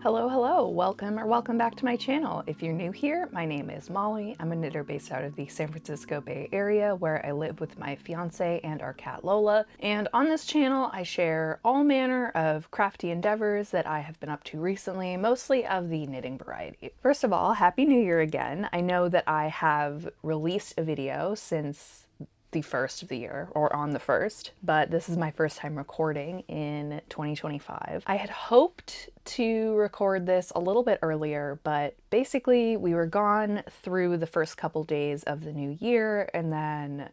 Hello, welcome back to my channel. If you're new here, my name is Molly. I'm a knitter based out of the San Francisco Bay Area where I live with my fiance and our cat Lola. And on this channel, I share all manner of crafty endeavors that I have been up to recently, mostly of the knitting variety. First of all, Happy New Year again. I know that I have released a video since the first of the year, or on the first, but this is my first time recording in 2025. I had hoped to record this a little bit earlier, but basically we were gone through the first couple days of the new year, and then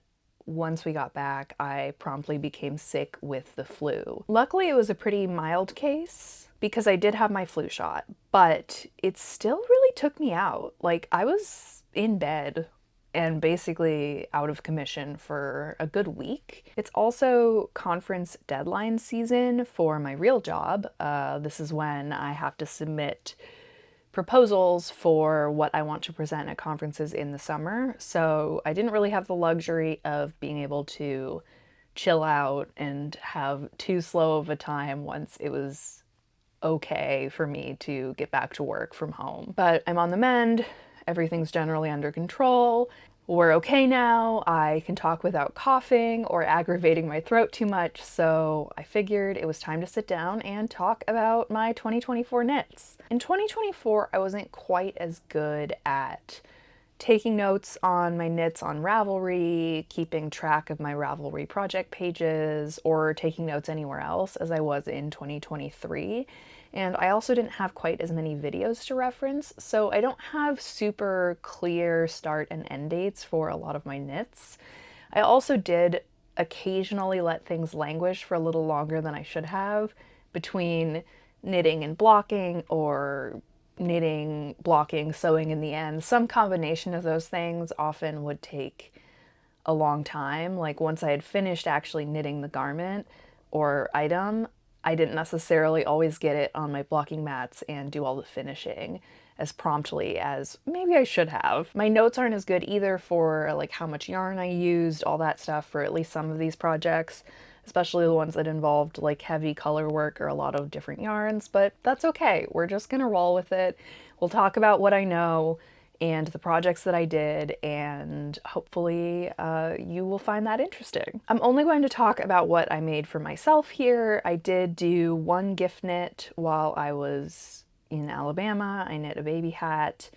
once we got back, I promptly became sick with the flu. Luckily, it was a pretty mild case because I did have my flu shot, but it still really took me out. Like, I was in bed and basically out of commission for a good week. It's also conference deadline season for my real job. This is when I have to submit proposals for what I want to present at conferences in the summer. So I didn't really have the luxury of being able to chill out and have too slow of a time once it was okay for me to get back to work from home. But I'm on the mend. Everything's generally under control. We're okay now. I can talk without coughing or aggravating my throat too much, so I figured it was time to sit down and talk about my 2024 knits. In 2024, I wasn't quite as good at taking notes on my knits on Ravelry, keeping track of my Ravelry project pages, or taking notes anywhere else as I was in 2023. And I also didn't have quite as many videos to reference, so I don't have super clear start and end dates for a lot of my knits. I also did occasionally let things languish for a little longer than I should have between knitting and blocking, or knitting, blocking, sewing in the end. Some combination of those things often would take a long time. Like, once I had finished actually knitting the garment or item, I didn't necessarily always get it on my blocking mats and do all the finishing as promptly as maybe I should have. My notes aren't as good either for like how much yarn I used, all that stuff for at least some of these projects, especially the ones that involved like heavy color work or a lot of different yarns, but that's okay. We're just gonna roll with it. We'll talk about what I know and the projects that I did, and hopefully you will find that interesting. I'm only going to talk about what I made for myself here. I did do one gift knit while I was in Alabama. I knit a baby hat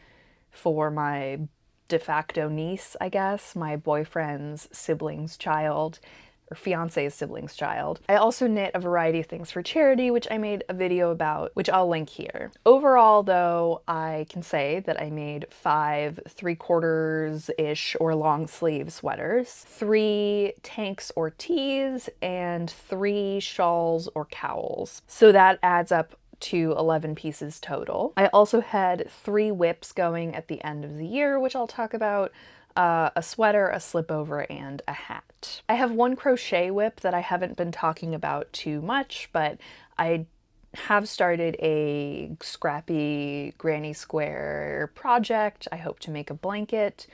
for my de facto niece, I guess, my boyfriend's sibling's child, or fiance's sibling's child. I also knit a variety of things for charity, which I made a video about, which I'll link here. Overall, though, I can say that I made 5 3/4-ish or long sleeve sweaters, 3 tanks or tees, and 3 shawls or cowls. So that adds up to 11 pieces total. I also had 3 whips going at the end of the year, which I'll talk about. A sweater, a slipover, and a hat. I have 1 crochet whip that I haven't been talking about too much, but I have started a scrappy granny square project. I hope to make a blanket.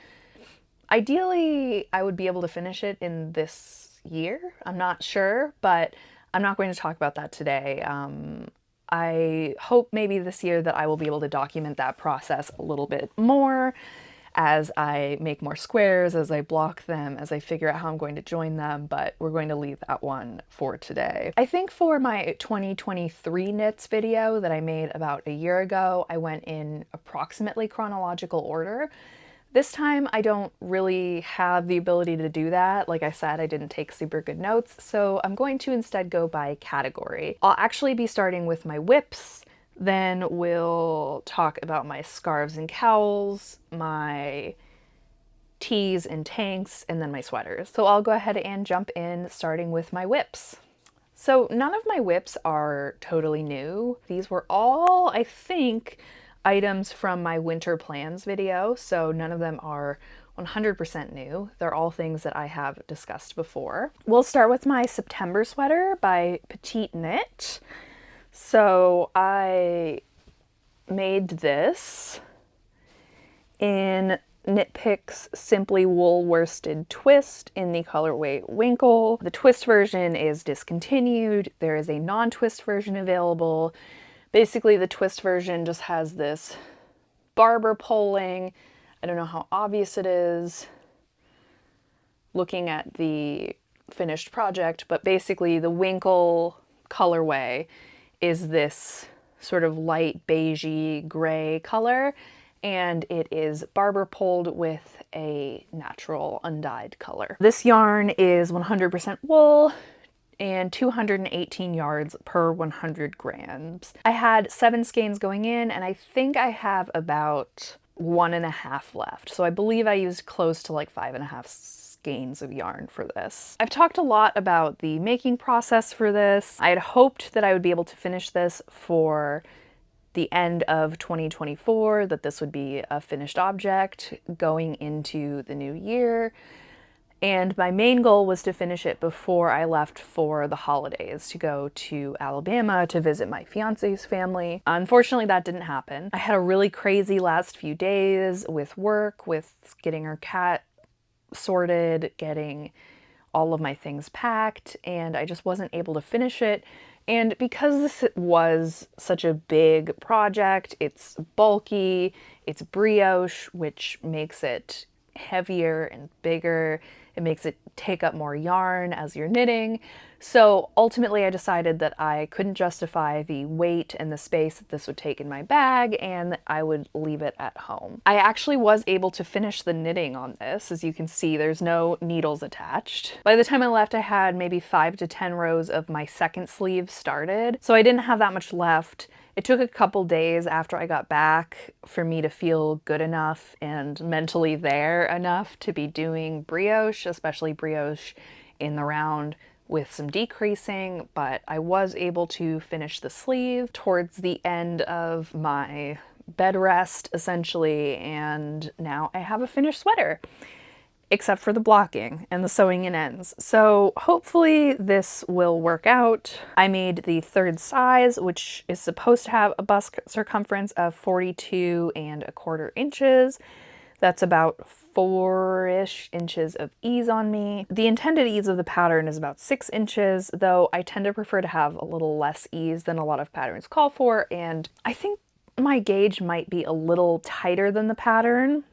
Ideally, I would be able to finish it in this year. I'm not sure, but I'm not going to talk about that today. I hope maybe this year that I will be able to document that process a little bit more as I make more squares, as I block them, as I figure out how I'm going to join them, but we're going to leave that one for today. I think for my 2023 knits video that I made about a year ago, I went in approximately chronological order. This time I don't really have the ability to do that. Like I said, I didn't take super good notes, so I'm going to instead go by category. I'll actually be starting with my whips. Then we'll talk about my scarves and cowls, my tees and tanks, and then my sweaters. So I'll go ahead and jump in, starting with my whips. So none of my whips are totally new. These were all, I think, items from my winter plans video, so none of them are 100% new. They're all things that I have discussed before. We'll start with my September sweater by Petit Knit. So I made this in Knit Picks Simply Wool Worsted Twist in the colorway Winkle. The twist version is discontinued. There is a non-twist version available. Basically, the twist version just has this barber poling. I don't know how obvious it is looking at the finished project, but basically the Winkle colorway is this sort of light beigey gray color, and it is barber poled with a natural undyed color. This yarn is 100% wool and 218 yards per 100 grams. I had 7 skeins going in, and I think I have about 1.5 left. So I believe I used close to like 5.5 skeins of yarn for this. I've talked a lot about the making process for this. I had hoped that I would be able to finish this for the end of 2024, that this would be a finished object going into the new year. And my main goal was to finish it before I left for the holidays to go to Alabama to visit my fiance's family. Unfortunately, that didn't happen. I had a really crazy last few days with work, with getting our cat sorted, getting all of my things packed, and I just wasn't able to finish it. And because this was such a big project, it's bulky, it's brioche, which makes it heavier and bigger. It makes it take up more yarn as you're knitting. So ultimately I decided that I couldn't justify the weight and the space that this would take in my bag, and that I would leave it at home. I actually was able to finish the knitting on this. As you can see, there's no needles attached. By the time I left, I had maybe 5 to 10 rows of my second sleeve started, so I didn't have that much left. It took a couple days after I got back for me to feel good enough and mentally there enough to be doing brioche, especially brioche in the round with some decreasing, but I was able to finish the sleeve towards the end of my bed rest, essentially, and now I have a finished sweater, except for the blocking and the sewing in ends. So hopefully this will work out. I made the 3rd size, which is supposed to have a bust circumference of 42¼ inches. That's about 4-ish inches of ease on me. The intended ease of the pattern is about 6 inches, though I tend to prefer to have a little less ease than a lot of patterns call for, and I think my gauge might be a little tighter than the pattern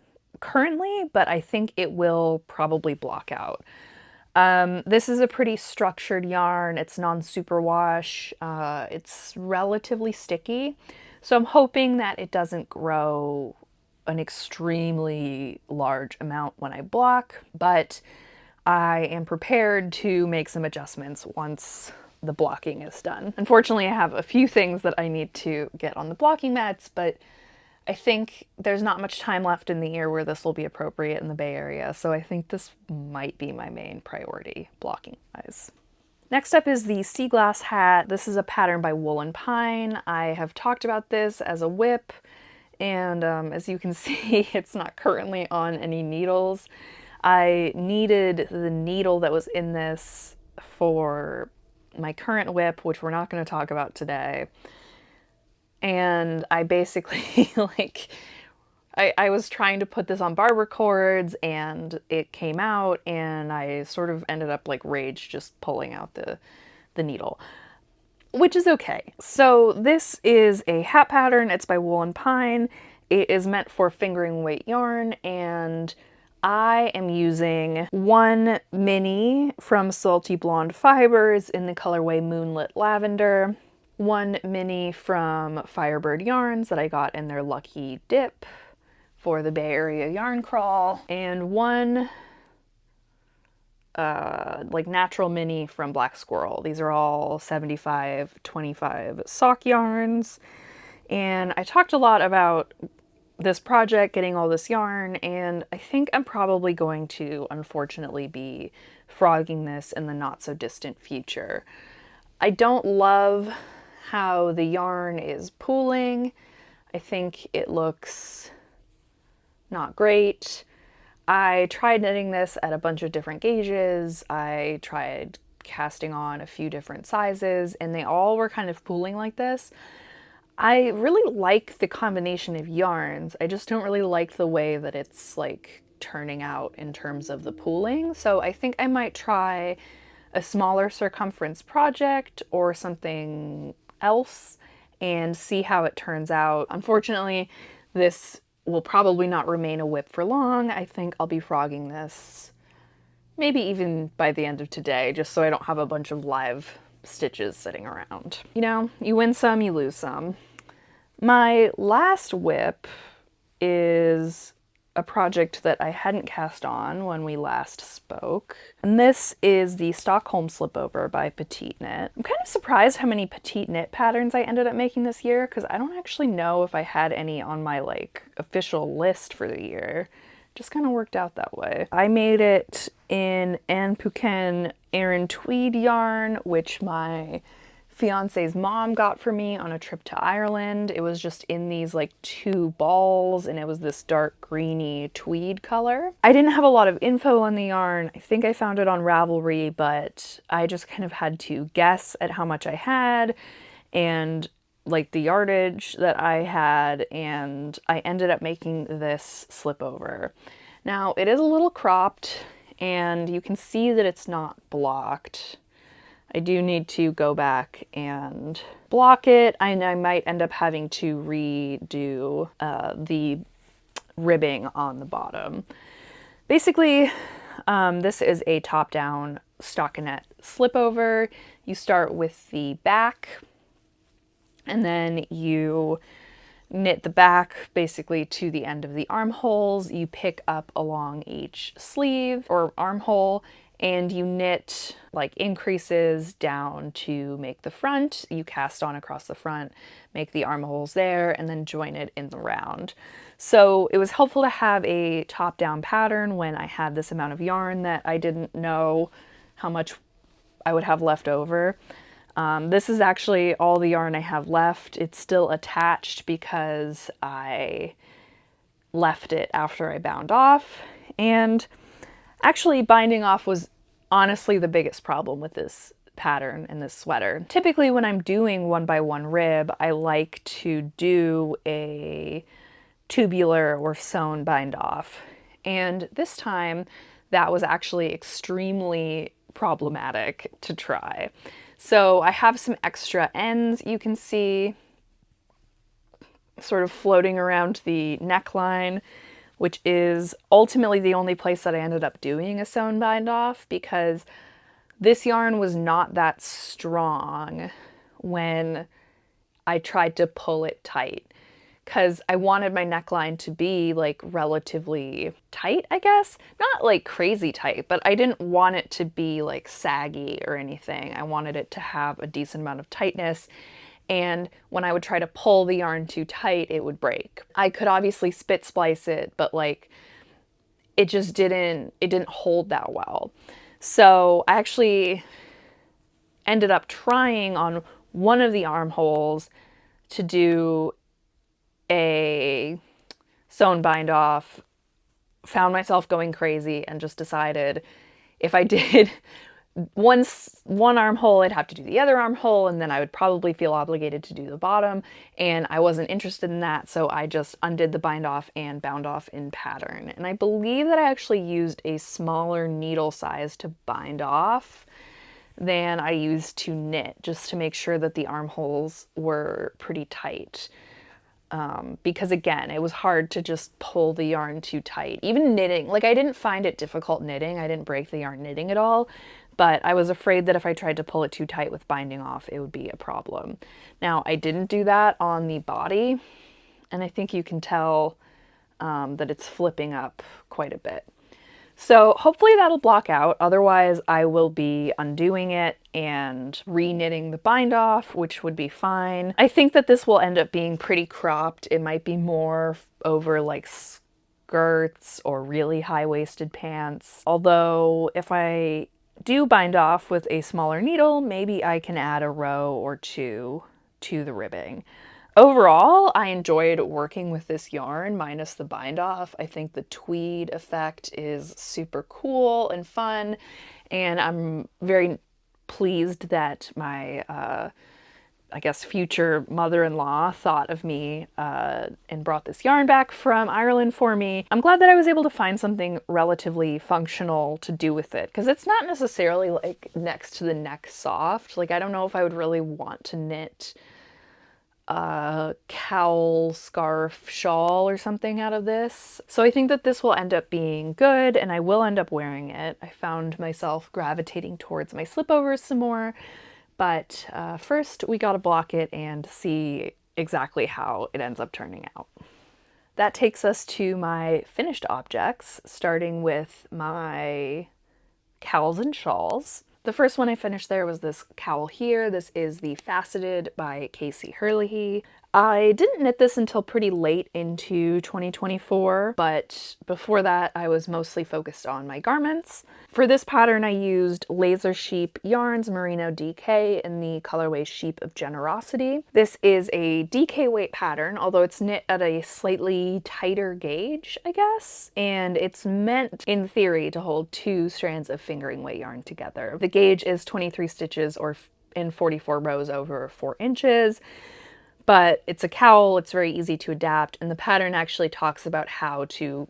currently, but I think it will probably block out. This is a pretty structured yarn. It's non-superwash. It's relatively sticky, so I'm hoping that it doesn't grow an extremely large amount when I block, but I am prepared to make some adjustments once the blocking is done. Unfortunately, I have a few things that I need to get on the blocking mats, but I think there's not much time left in the year where this will be appropriate in the Bay Area, so I think this might be my main priority, blocking wise. Next up is the sea glass hat. This is a pattern by Wool and Pine. I have talked about this as a whip, and as you can see, it's not currently on any needles. I needed the needle that was in this for my current whip, which we're not going to talk about today. And I basically, I was trying to put this on barber cords, and it came out, and I sort of ended up like rage just pulling out the needle, which is okay. So this is a hat pattern. It's by Wool and Pine. It is meant for fingering weight yarn, and I am using one mini from Salty Blonde Fibers in the colorway Moonlit Lavender, one mini from Firebird Yarns that I got in their Lucky Dip for the Bay Area Yarn Crawl, and one like natural mini from Black Squirrel. These are all 75/25 sock yarns, and I talked a lot about this project, getting all this yarn, and I think I'm probably going to unfortunately be frogging this in the not so distant future. I don't love how the yarn is pooling. I think it looks not great. I tried knitting this at a bunch of different gauges. I tried casting on a few different sizes, and they all were kind of pooling like this. I really like the combination of yarns. I just don't really like the way that it's like turning out in terms of the pooling. So I think I might try a smaller circumference project or something else and see how it turns out. Unfortunately, this will probably not remain a whip for long. I think I'll be frogging this maybe even by the end of today, just so I don't have a bunch of live stitches sitting around. You know, you win some, you lose some. My last whip is a project that I hadn't cast on when we last spoke. And this is the Stockholm Slipover by Petit Knit. I'm kind of surprised how many Petit Knit patterns I ended up making this year, because I don't actually know if I had any on my like official list for the year. Just kind of worked out that way. I made it in Anne Pouquin Aran Tweed yarn, which my fiance's mom got for me on a trip to Ireland. It was just in these like 2 balls, and it was this dark greeny tweed color. I didn't have a lot of info on the yarn. I think I found it on Ravelry, but I just kind of had to guess at how much I had and like the yardage that I had, and I ended up making this slipover. Now it is a little cropped and you can see that it's not blocked. I do need to go back and block it, and I might end up having to redo the ribbing on the bottom. Basically, this is a top-down stockinette slipover. You start with the back, and then you knit the back basically to the end of the armholes. You pick up along each sleeve or armhole, and you knit like increases down to make the front. You cast on across the front, make the armholes there, and then join it in the round. So it was helpful to have a top-down pattern when I had this amount of yarn that I didn't know how much I would have left over. This is actually all the yarn I have left. It's still attached because I left it after I bound off, and actually binding off was honestly the biggest problem with this pattern and this sweater. Typically when I'm doing 1x1 rib, I like to do a tubular or sewn bind off, and this time that was actually extremely problematic to try. So I have some extra ends you can see sort of floating around the neckline, which is ultimately the only place that I ended up doing a sewn bind off, because this yarn was not that strong when I tried to pull it tight, because I wanted my neckline to be like relatively tight, I guess. Not like crazy tight, but I didn't want it to be like saggy or anything. I wanted it to have a decent amount of tightness, and when I would try to pull the yarn too tight, it would break. I could obviously spit splice it, but like it just didn't hold that well. So I actually ended up trying on one of the armholes to do a sewn bind off, found myself going crazy, and just decided if I did one armhole, I'd have to do the other armhole, and then I would probably feel obligated to do the bottom, and I wasn't interested in that, so I just undid the bind off and bound off in pattern. And I believe that I actually used a smaller needle size to bind off than I used to knit, just to make sure that the armholes were pretty tight. Because again, it was hard to just pull the yarn too tight. Even knitting, like I didn't find it difficult knitting. I didn't break the yarn knitting at all, but I was afraid that if I tried to pull it too tight with binding off, it would be a problem. Now, I didn't do that on the body, and I think you can tell that it's flipping up quite a bit. So hopefully that'll block out. Otherwise, I will be undoing it and re-knitting the bind off, which would be fine. I think that this will end up being pretty cropped. It might be more over like skirts or really high-waisted pants. Although if I do bind off with a smaller needle, maybe I can add a row or two to the ribbing. Overall, I enjoyed working with this yarn minus the bind off. I think the tweed effect is super cool and fun, and I'm very pleased that my, I guess, future mother-in-law thought of me and brought this yarn back from Ireland for me. I'm glad that I was able to find something relatively functional to do with it, because it's not necessarily like next to the neck soft. Like, I don't know if I would really want to knit a cowl, scarf, shawl or something out of this. So I think that this will end up being good and I will end up wearing it. I found myself gravitating towards my slipovers some more, but first we gotta block it and see exactly how it ends up turning out. That takes us to my finished objects, starting with my cowls and shawls. The first one I finished there was this cowl here. This is the Faceted by Casey Hurley. I didn't knit this until pretty late into 2024, but before that I was mostly focused on my garments. For this pattern I used Laser Sheep Yarns Merino DK in the colorway Sheep of Generosity. This is a DK weight pattern, although it's knit at a slightly tighter gauge, I guess, and it's meant in theory to hold 2 strands of fingering weight yarn together. The gauge is 23 stitches or in 44 rows over 4 inches. But it's a cowl, it's very easy to adapt, and the pattern actually talks about how to,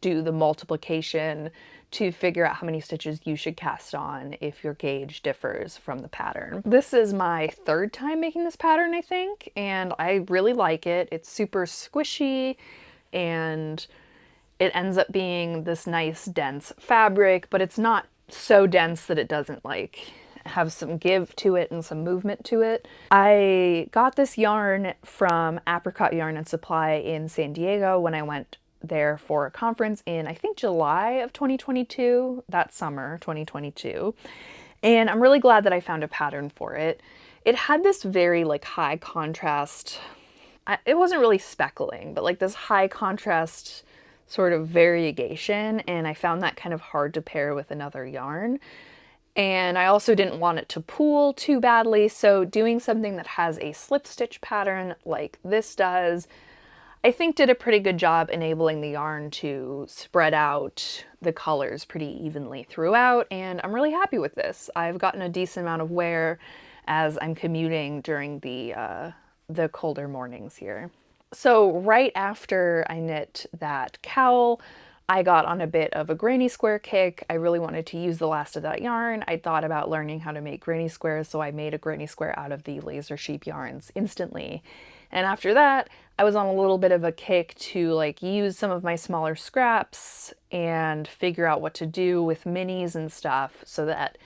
do the multiplication to figure out how many stitches you should cast on if your gauge differs from the pattern. This is my 3rd time making this pattern, I think, and I really like it. It's super squishy, and it ends up being this nice dense fabric, but it's not so dense that it doesn't have some give to it and some movement to it. I got this yarn from Apricot Yarn and Supply in San Diego when I went there for a conference in, I think, July of 2022, that summer, 2022. And I'm really glad that I found a pattern for it. It had this very high contrast, it wasn't really speckling, but this high contrast sort of variegation, and I found that kind of hard to pair with another yarn. And I also didn't want it to pool too badly, so doing something that has a slip stitch pattern like this does, I think did a pretty good job enabling the yarn to spread out the colors pretty evenly throughout, and I'm really happy with this. I've gotten a decent amount of wear as I'm commuting during the colder mornings here. So right after I knit that cowl, I got on a bit of a granny square kick. I really wanted to use the last of that yarn. I thought about learning how to make granny squares, so I made a granny square out of the Laser Sheep yarns instantly. And after that, I was on a little bit of a kick to use some of my smaller scraps and figure out what to do with minis and stuff so that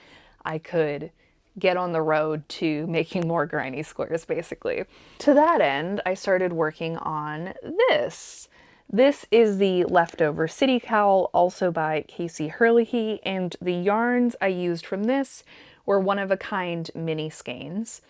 I could get on the road to making more granny squares, basically. To that end, I started working on this. This is the Leftover City Cowl, also by Casey Hurley, and the yarns I used from this were one-of-a-kind mini skeins.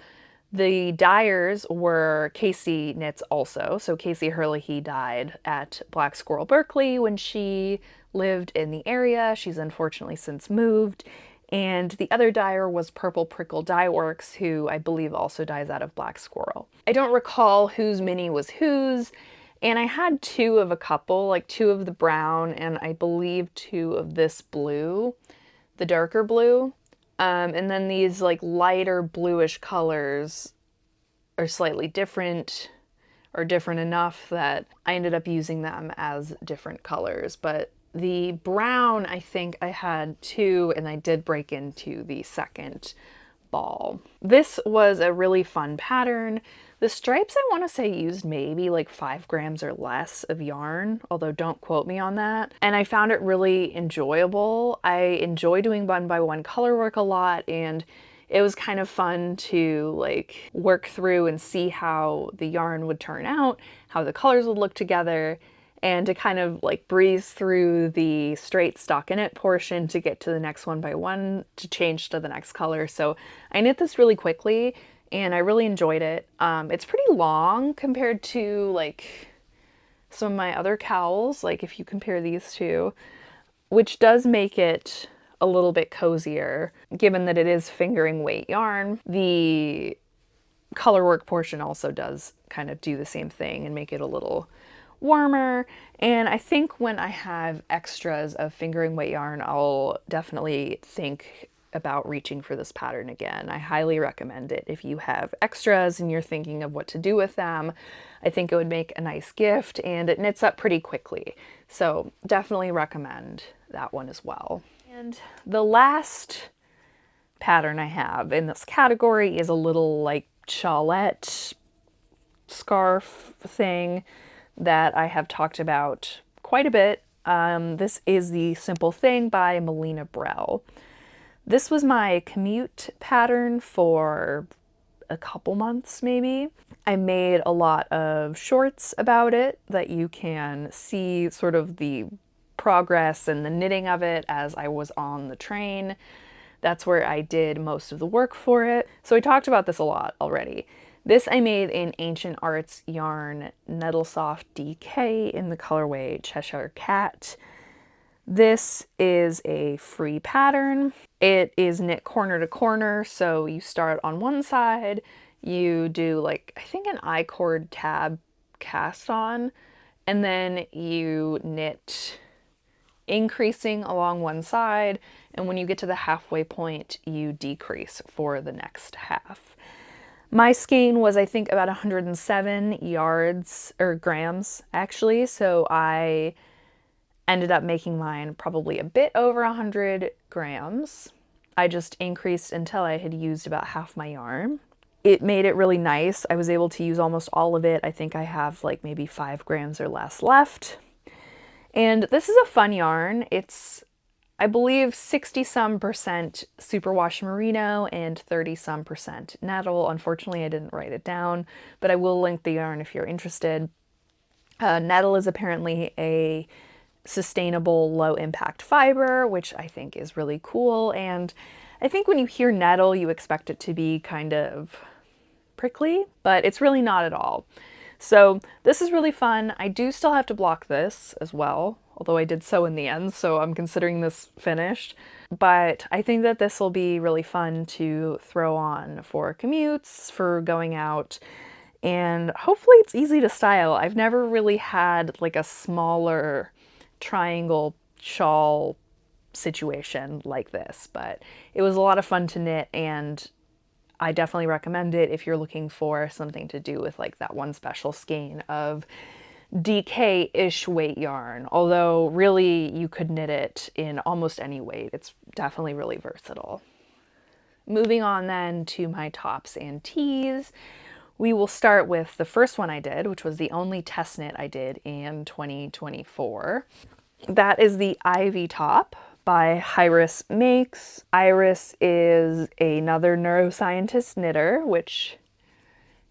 The dyers were Casey knits also, so Casey Hurley dyed at Black Squirrel Berkeley when she lived in the area. She's unfortunately since moved. And the other dyer was Purple Prickle Dye Works, who I believe also dyes out of Black Squirrel. I don't recall whose mini was whose, and I had 2 of a couple, 2 of the brown and I believe 2 of this blue, the darker blue. And then these lighter bluish colors are slightly different, or different enough that I ended up using them as different colors. But the brown, I think I had 2, and I did break into the second ball. This was a really fun pattern. The stripes, I want to say, used maybe 5 grams or less of yarn, although don't quote me on that. And I found it really enjoyable. I enjoy doing 1x1 color work a lot, and it was kind of fun to work through and see how the yarn would turn out, how the colors would look together, and to kind of breeze through the straight stockinette portion to get to the next 1x1 to change to the next color. So I knit this really quickly and I really enjoyed it. It's pretty long compared to some of my other cowls, if you compare these two, which does make it a little bit cozier given that it is fingering weight yarn. The color work portion also does kind of do the same thing and make it a little warmer. And I think when I have extras of fingering weight yarn, I'll definitely think about reaching for this pattern again. I highly recommend it if you have extras and you're thinking of what to do with them. I think it would make a nice gift, and it knits up pretty quickly. So definitely recommend that one as well. And the last pattern I have in this category is a little shawlette scarf thing that I have talked about quite a bit. This is the Simple Thing by Melina Brell. This was my commute pattern for a couple months maybe. I made a lot of shorts about it that you can see sort of the progress and the knitting of it as I was on the train. That's where I did most of the work for it. So I talked about this a lot already. This I made in Ancient Arts yarn Nettle Soft DK in the colorway Cheshire Cat. This is a free pattern. It is knit corner to corner, so you start on one side, you do like, I think an I-cord tab cast on, and then you knit increasing along one side, and when you get to the halfway point, you decrease for the next half. My skein was, I think, about 107 yards, or grams, actually, so I ended up making mine probably a bit over 100 grams. I just increased until I had used about half my yarn. It made it really nice. I was able to use almost all of it. I think I have like maybe 5 grams or less left. And this is a fun yarn. It's, I believe, 60-some% superwash merino and 30-some% nettle. Unfortunately, I didn't write it down, but I will link the yarn if you're interested. Nettle is apparently a sustainable low impact fiber, which I think is really cool. And I think when you hear nettle, you expect it to be kind of prickly, but it's really not at all. So this is really fun. I do still have to block this as well, although I did sew in the end, so I'm considering this finished. But I think that this will be really fun to throw on for commutes, for going out, and hopefully it's easy to style. I've never really had like a smaller triangle shawl situation like this, but it was a lot of fun to knit, and I definitely recommend it if you're looking for something to do with like that one special skein of DK-ish weight yarn, although really you could knit it in almost any weight. It's definitely really versatile. Moving on then to my tops and tees. We will start with the first one I did, which was the only test knit I did in 2024. That is the Ivy top by Iris Makes. Iris is another neuroscientist knitter, which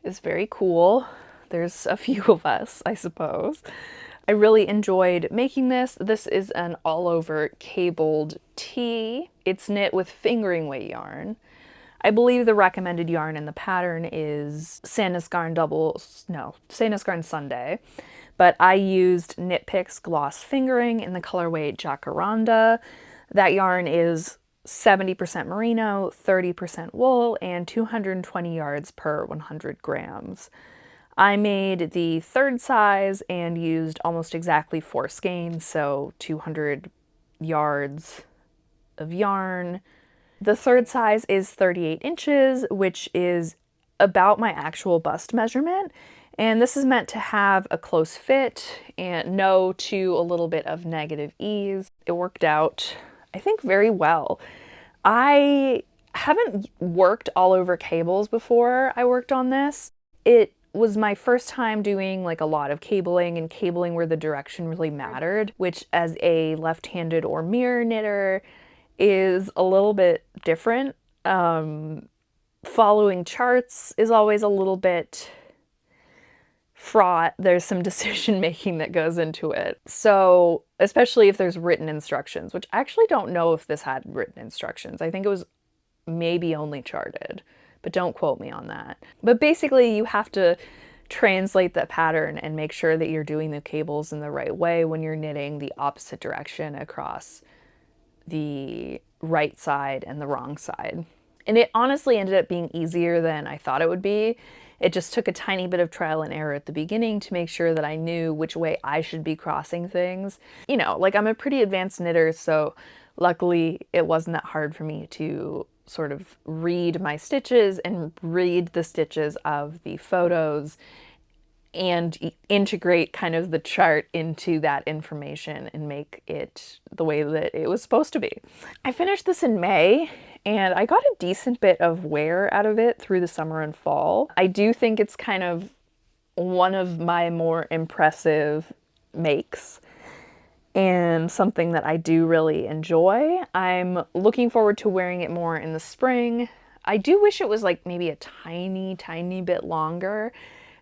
is very cool. There's a few of us, I suppose. I really enjoyed making this. This is an all-over cabled tee. It's knit with fingering weight yarn. I believe the recommended yarn in the pattern is Sandnesgarn Sandnesgarn Sunday, but I used Knit Picks Gloss Fingering in the colorway Jacaranda. That yarn is 70% merino, 30% wool, and 220 yards per 100 grams. I made the third size and used almost exactly 4 skeins, so 200 yards of yarn. The third size is 38 inches, which is about my actual bust measurement. And this is meant to have a close fit and no to a little bit of negative ease. It worked out, I think, very well. I haven't worked all over cables before I worked on this. It was my first time doing like a lot of cabling, and cabling where the direction really mattered, which as a left-handed or mirror knitter is a little bit different. Following charts is always a little bit fraught. There's some decision making that goes into it. So especially if there's written instructions, which I actually don't know if this had written instructions. I think it was maybe only charted, but don't quote me on that. But basically you have to translate that pattern and make sure that you're doing the cables in the right way when you're knitting the opposite direction across the right side and the wrong side. And it honestly ended up being easier than I thought it would be. It just took a tiny bit of trial and error at the beginning to make sure that I knew which way I should be crossing things. You know, like I'm a pretty advanced knitter, so luckily it wasn't that hard for me to sort of read my stitches and read the stitches of the photos and integrate kind of the chart into that information and make it the way that it was supposed to be. I finished this in May and I got a decent bit of wear out of it through the summer and fall. I do think it's kind of one of my more impressive makes and something that I do really enjoy. I'm looking forward to wearing it more in the spring. I do wish it was like maybe a tiny bit longer,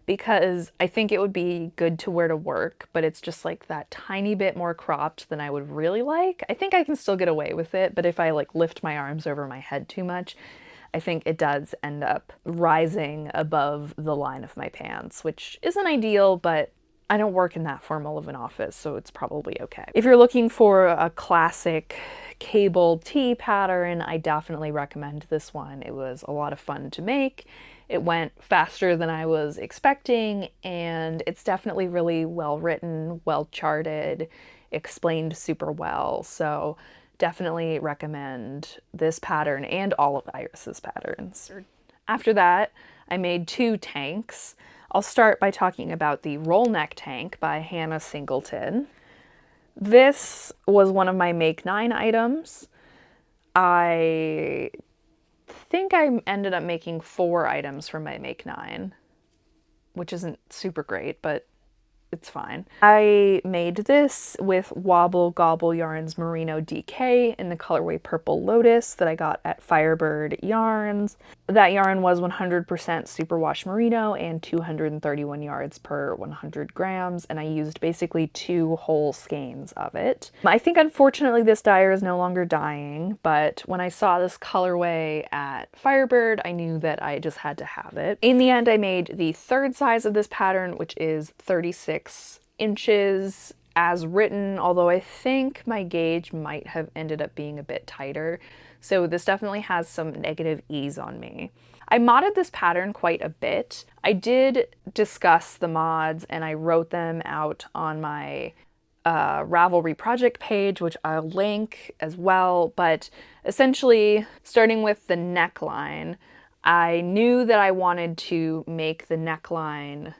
because I think it would be good to wear to work, but it's just like that tiny bit more cropped than I would really like. I think I can still get away with it, but if I like lift my arms over my head too much, I think it does end up rising above the line of my pants, which isn't ideal, but I don't work in that formal of an office, so it's probably okay. If you're looking for a classic cable tee pattern, I definitely recommend this one. It was a lot of fun to make. It went faster than I was expecting, and it's definitely really well written, well charted, explained super well. So definitely recommend this pattern and all of Iris's patterns. After that, I made 2 tanks. I'll start by talking about the roll neck tank by Hannah Singleton. This was one of my Make 9 items. I think I ended up making 4 items from my Make 9, which isn't super great, but it's fine. I made this with Wobble Gobble Yarns Merino DK in the colorway Purple Lotus that I got at Firebird Yarns. That yarn was 100% superwash merino and 231 yards per 100 grams, and I used basically 2 whole skeins of it. I think unfortunately this dyer is no longer dyeing, but when I saw this colorway at Firebird, I knew that I just had to have it. In the end, I made the 3rd size of this pattern, which is 36 inches as written, although I think my gauge might have ended up being a bit tighter. So this definitely has some negative ease on me. I modded this pattern quite a bit. I did discuss the mods and I wrote them out on my Ravelry project page, which I'll link as well. But essentially, starting with the neckline, I knew that I wanted to make the neckline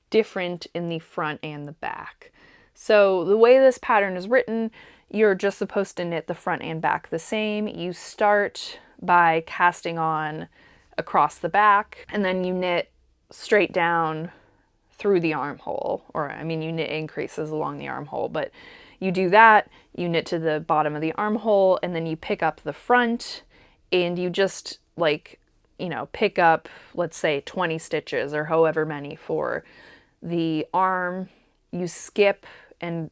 different in the front and the back. So the way this pattern is written, you're just supposed to knit the front and back the same. You start by casting on across the back, and then you knit straight down through the armhole, or I mean you knit increases along the armhole, but you do that, you knit to the bottom of the armhole, and then you pick up the front, and you just like, you know, pick up, let's say 20 stitches or however many for the arm. You skip and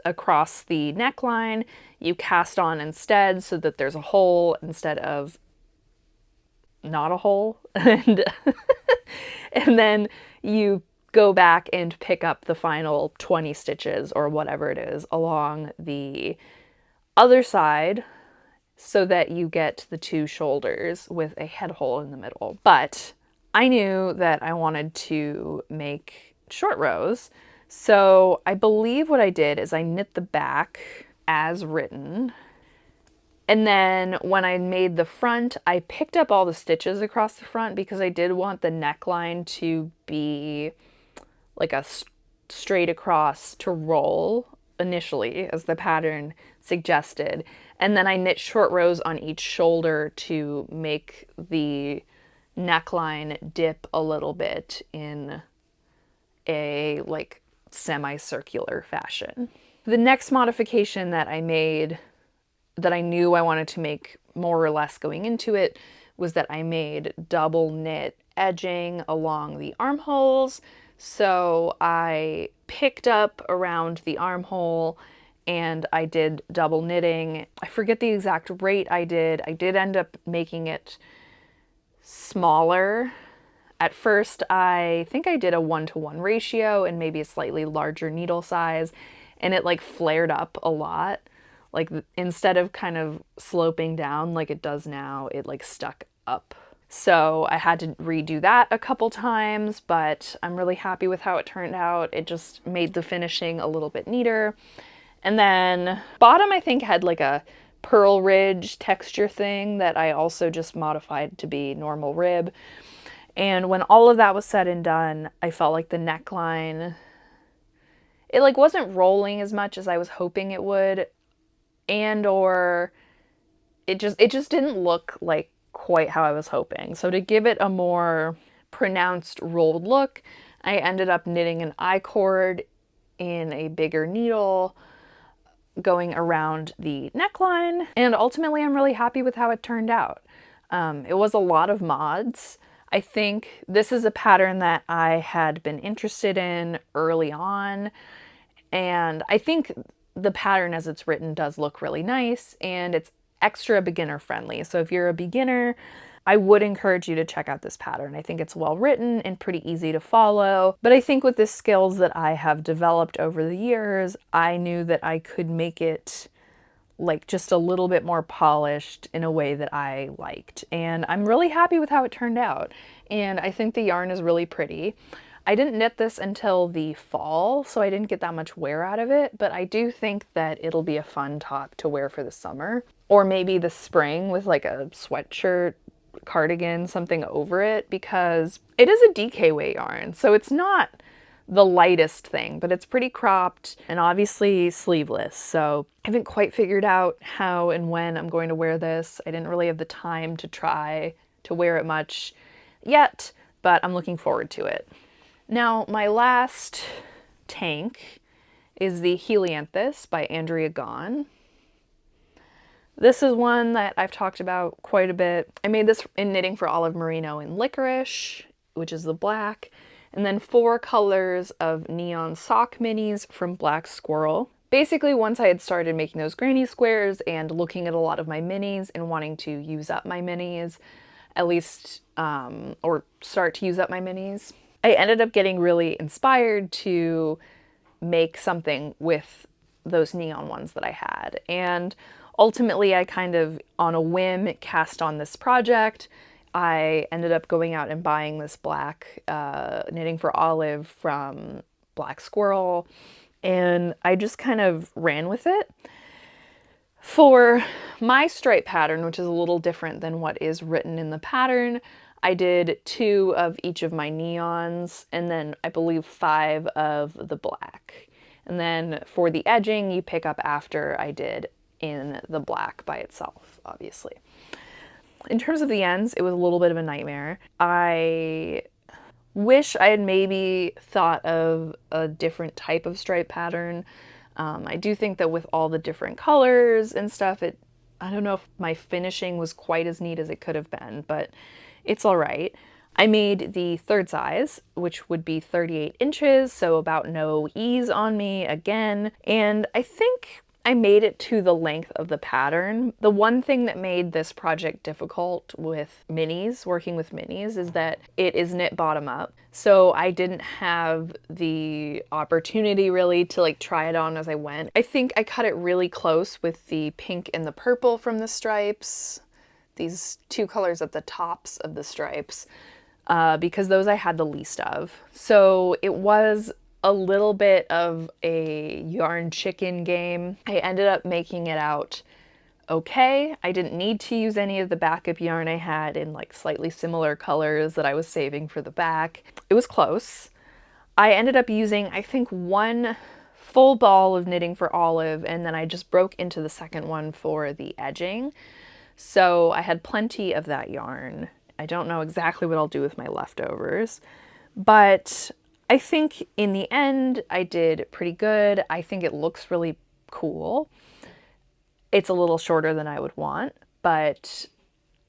across the neckline, you cast on instead so that there's a hole instead of not a hole, and and then you go back and pick up the final 20 stitches or whatever it is along the other side so that you get the 2 shoulders with a head hole in the middle. But I knew that I wanted to make short rows, so I believe what I did is I knit the back as written, and then when I made the front, I picked up all the stitches across the front because I did want the neckline to be like a straight across to roll initially, as the pattern suggested. And then I knit short rows on each shoulder to make the neckline dip a little bit in a like semicircular fashion. The next modification that I made that I knew I wanted to make more or less going into it was that I made double knit edging along the armholes. So I picked up around the armhole and I did double knitting. I forget the exact rate I did. I did end up making it smaller. At first, I think I did a 1-to-1 ratio and maybe a slightly larger needle size, and it like flared up a lot. Like instead of kind of sloping down like it does now, it like stuck up. So I had to redo that a couple times, but I'm really happy with how it turned out. It just made the finishing a little bit neater. And then bottom, I think, had like a pearl ridge texture thing that I also just modified to be normal rib. And when all of that was said and done, I felt like the neckline, it like wasn't rolling as much as I was hoping it would, and or it just didn't look like quite how I was hoping. So to give it a more pronounced rolled look, I ended up knitting an I-cord in a bigger needle going around the neckline, and ultimately I'm really happy with how it turned out. It was a lot of mods. I think this is a pattern that I had been interested in early on, and I think the pattern as it's written does look really nice, and it's extra beginner friendly. So if you're a beginner, I would encourage you to check out this pattern. I think it's well written and pretty easy to follow, but I think with the skills that I have developed over the years, I knew that I could make it like just a little bit more polished in a way that I liked. And I'm really happy with how it turned out. And I think the yarn is really pretty. I didn't knit this until the fall, so I didn't get that much wear out of it, but I do think that it'll be a fun top to wear for the summer. Or maybe the spring with like a sweatshirt, cardigan, something over it, because it is a DK weight yarn, so it's not the lightest thing, but it's pretty cropped and obviously sleeveless. So I haven't quite figured out how and when I'm going to wear this. I didn't really have the time to try to wear it much yet, but I'm looking forward to it. Now, my last tank is the Helianthus by Andrea Gahn. This is one that I've talked about quite a bit. I made this in Knitting for Olive Merino in Licorice, which is the black, and then 4 colors of neon sock minis from Black Squirrel. Basically, once I had started making those granny squares and looking at a lot of my minis and wanting to use up my minis, at least, or start to use up my minis, I ended up getting really inspired to make something with those neon ones that I had. And ultimately, I kind of, on a whim, cast on this project. I ended up going out and buying this black Knitting for Olive from Black Squirrel, and I just kind of ran with it. For my stripe pattern, which is a little different than what is written in the pattern, I did 2 of each of my neons, and then I believe 5 of the black. And then for the edging, you pick up after I did in the black by itself, obviously. In terms of the ends, it was a little bit of a nightmare. I wish I had maybe thought of a different type of stripe pattern. I do think that with all the different colors and stuff, I don't know if my finishing was quite as neat as it could have been, but it's all right. I made the 3rd size, which would be 38 inches, so about no ease on me again, and I think I made it to the length of the pattern. The one thing that made this project difficult with minis, working with minis, is that it is knit bottom up. So I didn't have the opportunity really to like try it on as I went. I think I cut it really close with the pink and the purple from the stripes, these 2 colors at the tops of the stripes, because those I had the least of. So it was a little bit of a yarn chicken game. I ended up making it out okay. I didn't need to use any of the backup yarn I had in like slightly similar colors that I was saving for the back. It was close. I ended up using, I think, 1 full ball of Knitting for Olive, and then I just broke into the second one for the edging. So I had plenty of that yarn. I don't know exactly what I'll do with my leftovers, but I think in the end I did pretty good. I think it looks really cool. It's a little shorter than I would want, but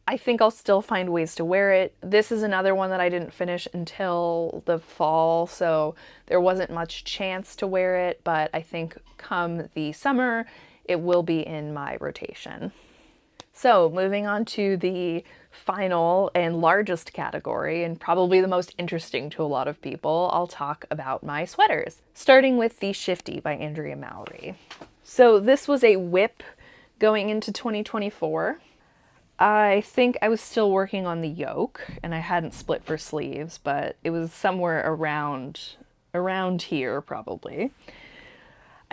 I think I'll still find ways to wear it. This is another one that I didn't finish until the fall, so there wasn't much chance to wear it, but I think come the summer, it will be in my rotation. So moving on to the final and largest category, and probably the most interesting to a lot of people, I'll talk about my sweaters, starting with the Shifty by Andrea Mowry. So this was a whip going into 2024. I think I was still working on the yoke, and I hadn't split for sleeves, but it was somewhere around here probably.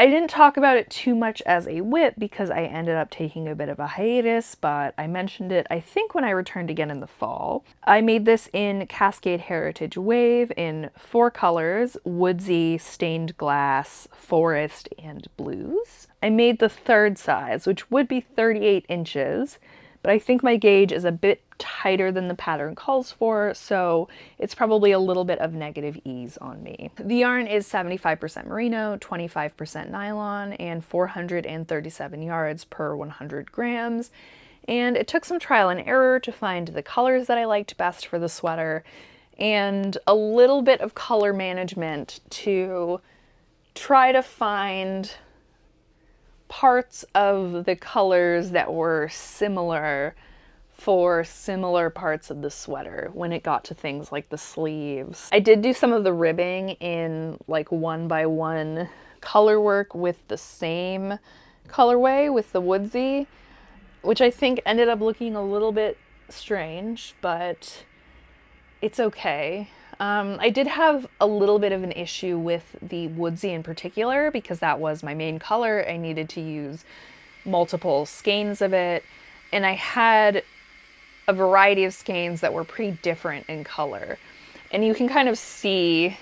I didn't talk about it too much as a whip because I ended up taking a bit of a hiatus, but I mentioned it, I think, when I returned again in the fall. I made this in Cascade Heritage Wave in 4 colors: woodsy, stained glass, forest, and blues. I made the 3rd size, which would be 38 inches, but I think my gauge is a bit tighter than the pattern calls for, so it's probably a little bit of negative ease on me. The yarn is 75% merino, 25% nylon, and 437 yards per 100 grams. And it took some trial and error to find the colors that I liked best for the sweater, and a little bit of color management to try to find parts of the colors that were similar for similar parts of the sweater when it got to things like the sleeves. I did do some of the ribbing in like 1x1 color work with the same colorway with the woodsy, which I think ended up looking a little bit strange, but it's okay. I did have a little bit of an issue with the woodsy in particular because that was my main color. I needed to use multiple skeins of it, and I had a variety of skeins that were pretty different in color. And you can kind of see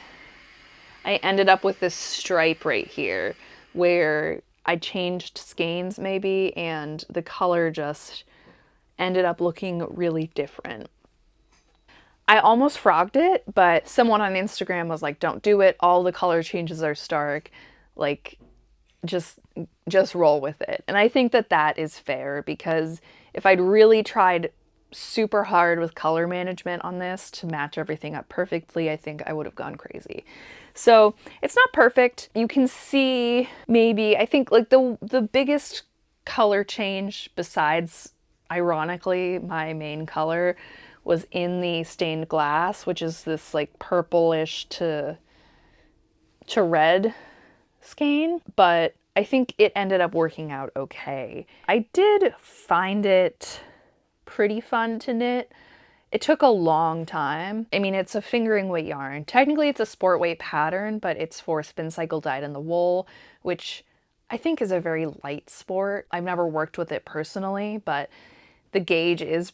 I ended up with this stripe right here where I changed skeins maybe, and the color just ended up looking really different. I almost frogged it, but someone on Instagram was like, don't do it. All the color changes are stark. Like, just roll with it. And I think that that is fair, because if I'd really tried super hard with color management on this to match everything up perfectly, I think I would have gone crazy. So it's not perfect. You can see maybe, I think like the biggest color change besides, ironically, my main color was in the stained glass, which is this like purplish to red skein, but I think it ended up working out okay. I did find it pretty fun to knit. It took a long time. I mean, it's a fingering weight yarn. Technically it's a sport weight pattern, but it's for spin cycle dyed in the wool, which I think is a very light sport. I've never worked with it personally, but the gauge is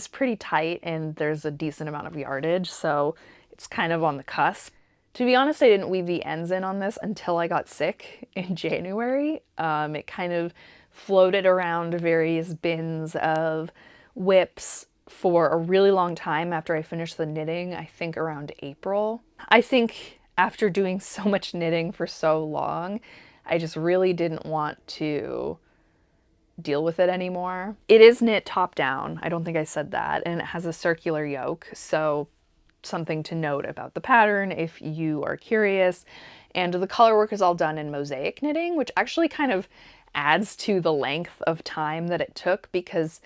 pretty tight and there's a decent amount of yardage, so it's kind of on the cusp. To be honest, I didn't weave the ends in on this until I got sick in January. It kind of floated around various bins of whips for a really long time after I finished the knitting, I think around April. I think after doing so much knitting for so long, I just really didn't want to deal with it anymore. It is knit top down. I don't think I said that. And it has a circular yoke, so something to note about the pattern if you are curious. And the color work is all done in mosaic knitting, which actually kind of adds to the length of time that it took, because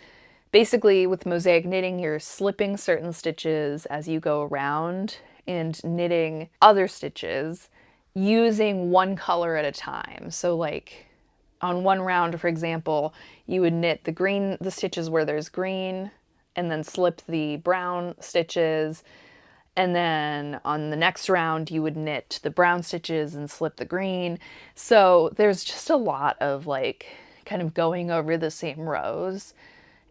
basically with mosaic knitting, you're slipping certain stitches as you go around and knitting other stitches using one color at a time. So like on one round, for example, you would knit the stitches where there's green, and then slip the brown stitches. And then on the next round, you would knit the brown stitches and slip the green. So there's just a lot of like kind of going over the same rows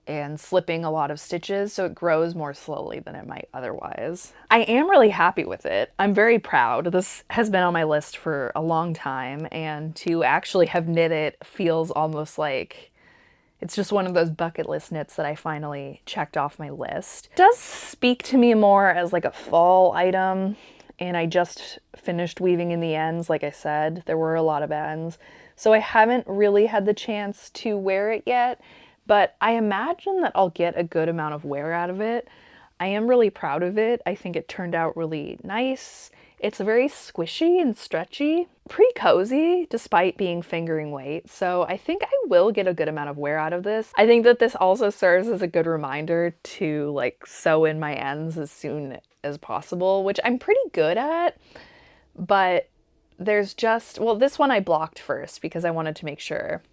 and slipping a lot of stitches, so it grows more slowly than it might otherwise. I am really happy with it. I'm very proud. This has been on my list for a long time, and to actually have knit it feels almost like it's just one of those bucket list knits that I finally checked off my list. It does speak to me more as like a fall item, and I just finished weaving in the ends. Like I said, there were a lot of ends, so I haven't really had the chance to wear it yet, but I imagine that I'll get a good amount of wear out of it. I am really proud of it. I think it turned out really nice. It's very squishy and stretchy, pretty cozy despite being fingering weight, so I think I will get a good amount of wear out of this. I think that this also serves as a good reminder to like sew in my ends as soon as possible, which I'm pretty good at, but there's just, well, this one I blocked first because I wanted to make sure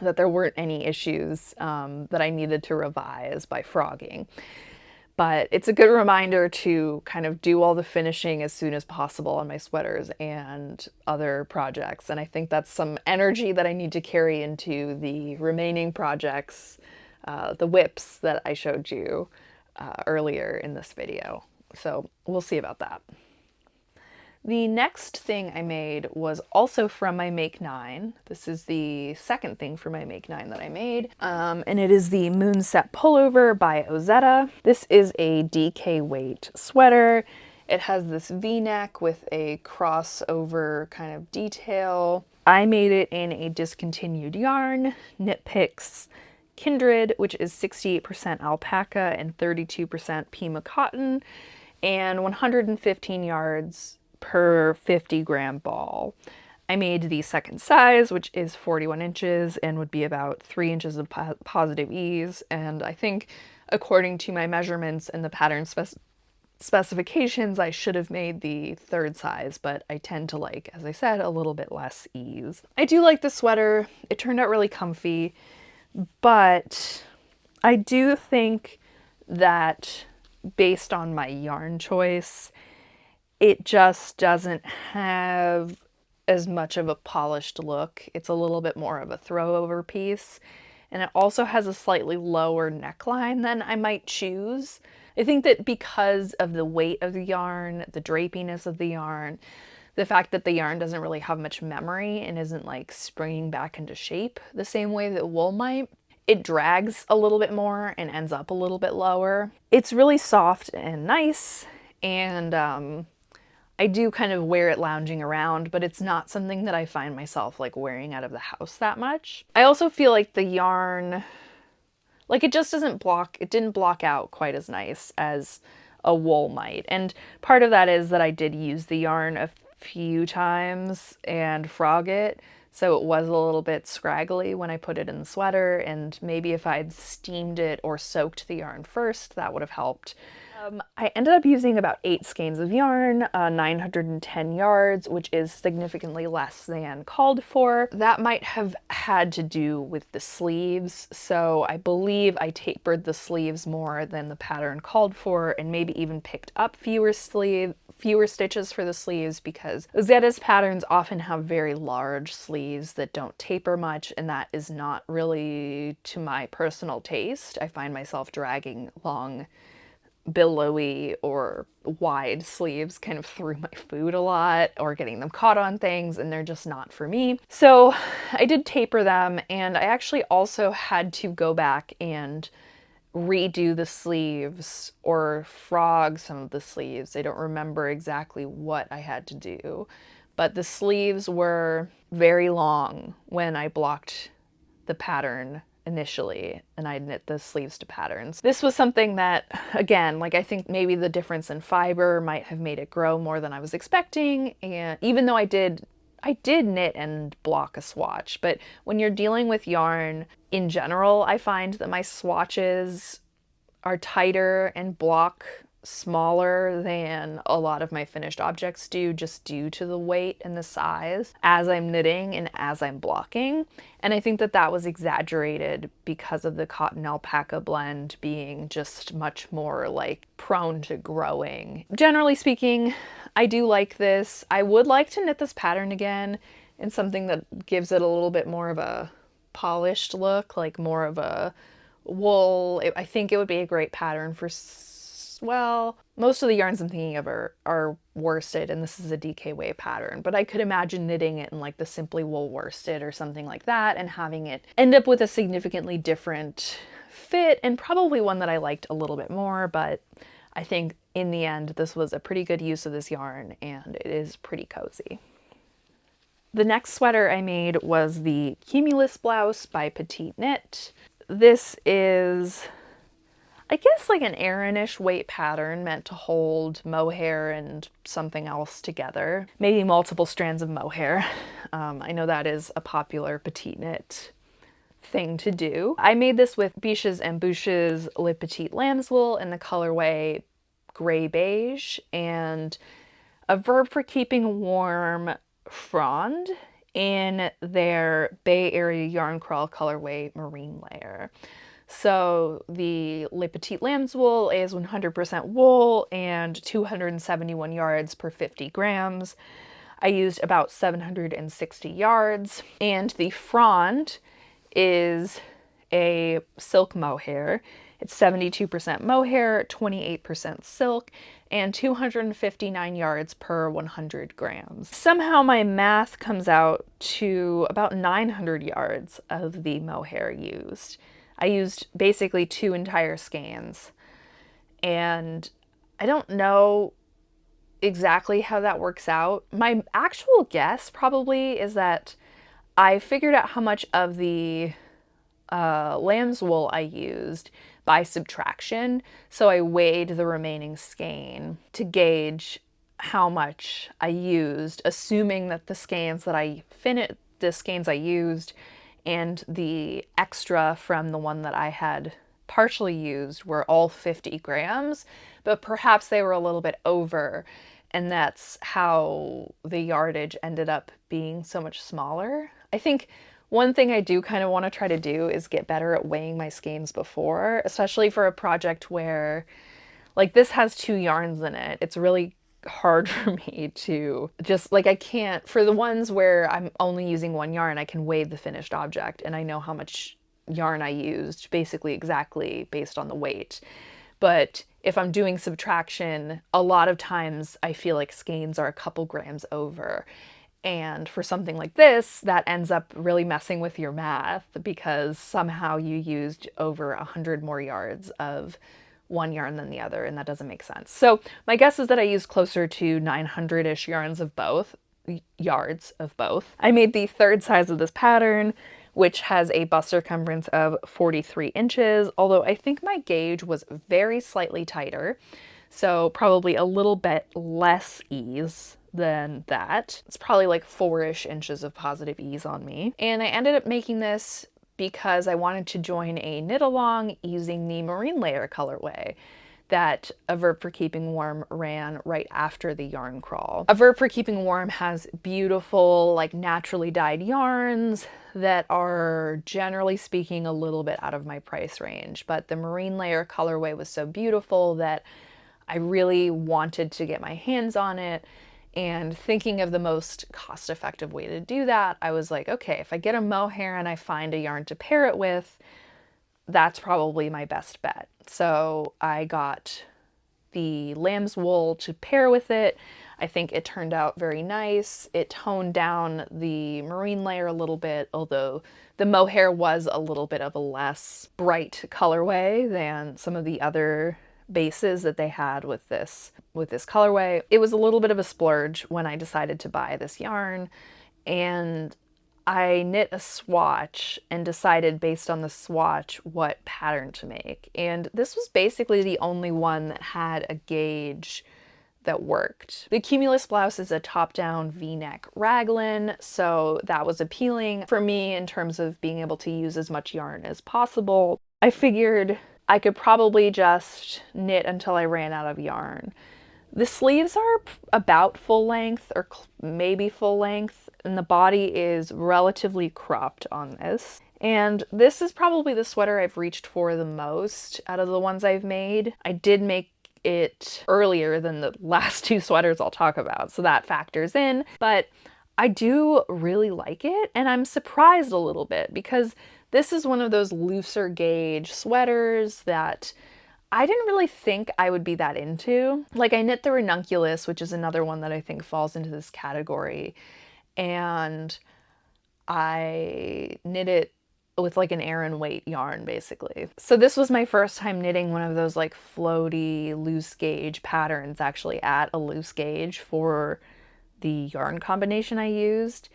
that there weren't any issues that I needed to revise by frogging. But it's a good reminder to kind of do all the finishing as soon as possible on my sweaters and other projects. And I think that's some energy that I need to carry into the remaining projects, the whips that I showed you earlier in this video. So we'll see about that. The next thing I made was also from my Make 9. This is the second thing for my Make 9 that I made. And it is the Moon Set Pullover by Ozetta. This is a DK weight sweater. It has this V-neck with a crossover kind of detail. I made it in a discontinued yarn, Knit Picks Kindred, which is 68% alpaca and 32% Pima cotton, and 115 yards per 50-gram ball. I made the second size, which is 41 inches and would be about 3 inches of positive ease. And I think according to my measurements and the pattern specifications, I should have made the third size, but I tend to like, as I said, a little bit less ease. I do like the sweater. It turned out really comfy, but I do think that based on my yarn choice, it just doesn't have as much of a polished look. It's a little bit more of a throwover piece, and it also has a slightly lower neckline than I might choose. I think that because of the weight of the yarn, the drapiness of the yarn, the fact that the yarn doesn't really have much memory and isn't like springing back into shape the same way that wool might, it drags a little bit more and ends up a little bit lower. It's really soft and nice, and I do kind of wear it lounging around, but it's not something that I find myself like wearing out of the house that much. I also feel like the yarn, like it just didn't block out quite as nice as a wool might. And part of that is that I did use the yarn a few times and frog it, so it was a little bit scraggly when I put it in the sweater, and maybe if I'd steamed it or soaked the yarn first, that would have helped. I ended up using about 8 skeins of yarn, 910 yards, which is significantly less than called for. That might have had to do with the sleeves, so I believe I tapered the sleeves more than the pattern called for, and maybe even picked up fewer stitches for the sleeves, because Ozetta's patterns often have very large sleeves that don't taper much, and that is not really to my personal taste. I find myself dragging long billowy or wide sleeves kind of through my food a lot, or getting them caught on things, and they're just not for me. So I did taper them, and I actually also had to go back and redo the sleeves or frog some of the sleeves. I don't remember exactly what I had to do, but the sleeves were very long when I blocked the pattern initially, and I knit the sleeves to patterns. This was something that, again, like I think maybe the difference in fiber might have made it grow more than I was expecting, and even though I did knit and block a swatch, but when you're dealing with yarn in general, I find that my swatches are tighter and block smaller than a lot of my finished objects do, just due to the weight and the size as I'm knitting and as I'm blocking. And I think that that was exaggerated because of the cotton alpaca blend being just much more like prone to growing. Generally speaking, I do like this. I would like to knit this pattern again in something that gives it a little bit more of a polished look, like more of a wool. I think it would be a great pattern for, well, most of the yarns I'm thinking of are worsted, and this is a DK weight pattern, but I could imagine knitting it in like the Simply Wool worsted or something like that, and having it end up with a significantly different fit, and probably one that I liked a little bit more. But I think in the end, this was a pretty good use of this yarn, and it is pretty cozy. The next sweater I made was the Cumulus Blouse by Petit Knit. This is, I guess, like an Aran-ish weight pattern meant to hold mohair and something else together. Maybe multiple strands of mohair. I know that is a popular Petit Knit thing to do. I made this with Biches and Buches Le Petit Lambswool in the colorway Gray Beige, and a Verb for Keeping Warm frond in their Bay Area Yarn Crawl colorway Marine Layer. So the Le Petit Lambswool is 100% wool and 271 yards per 50 grams. I used about 760 yards, and the frond is a silk mohair. It's 72% mohair, 28% silk, and 259 yards per 100 grams. Somehow my math comes out to about 900 yards of the mohair used. I used basically 2 entire skeins, and I don't know exactly how that works out. My actual guess probably is that I figured out how much of the lambswool I used by subtraction, so I weighed the remaining skein to gauge how much I used, assuming that the skeins that the skeins I used and the extra from the one that I had partially used were all 50 grams, but perhaps they were a little bit over, and that's how the yardage ended up being so much smaller. I think one thing I do kind of want to try to do is get better at weighing my skeins before, especially for a project where, like, this has 2 yarns in it. It's really hard for me to just, like, I can't, for the ones where I'm only using 1 yarn, I can weigh the finished object and I know how much yarn I used, basically exactly based on the weight. But if I'm doing subtraction, a lot of times I feel like skeins are a couple grams over. And for something like this, that ends up really messing with your math because somehow you used over 100 more yards of one yarn than the other, and that doesn't make sense. So my guess is that I used closer to 900-ish yards of both. I made the 3rd size of this pattern, which has a bust circumference of 43 inches, although I think my gauge was very slightly tighter, so probably a little bit less ease than that. It's probably like 4-ish inches of positive ease on me. And I ended up making this because I wanted to join a knit along using the marine layer colorway that A Verb for Keeping Warm ran right after the yarn crawl. A Verb for Keeping Warm has beautiful, like, naturally dyed yarns that are, generally speaking, a little bit out of my price range, but the marine layer colorway was so beautiful that I really wanted to get my hands on it. And thinking of the most cost-effective way to do that, I was like, okay, if I get a mohair and I find a yarn to pair it with, that's probably my best bet. So I got the lambswool to pair with it. I think it turned out very nice. It toned down the marine layer a little bit, although the mohair was a little bit of a less bright colorway than some of the other bases that they had with this colorway. It was a little bit of a splurge when I decided to buy this yarn, and I knit a swatch and decided based on the swatch what pattern to make. And this was basically the only one that had a gauge that worked. The Cumulus Blouse is a top-down V-neck raglan, so that was appealing for me in terms of being able to use as much yarn as possible. I figured I could probably just knit until I ran out of yarn. The sleeves are about full length, or maybe full length, and the body is relatively cropped on this. And this is probably the sweater I've reached for the most out of the ones I've made. I did make it earlier than the last 2 sweaters I'll talk about, so that factors in, but I do really like it, and I'm surprised a little bit because this is one of those looser gauge sweaters that I didn't really think I would be that into. Like, I knit the ranunculus, which is another one that I think falls into this category, and I knit it with like an Aran weight yarn, basically. So this was my first time knitting one of those like floaty loose gauge patterns actually at a loose gauge for the yarn combination I used.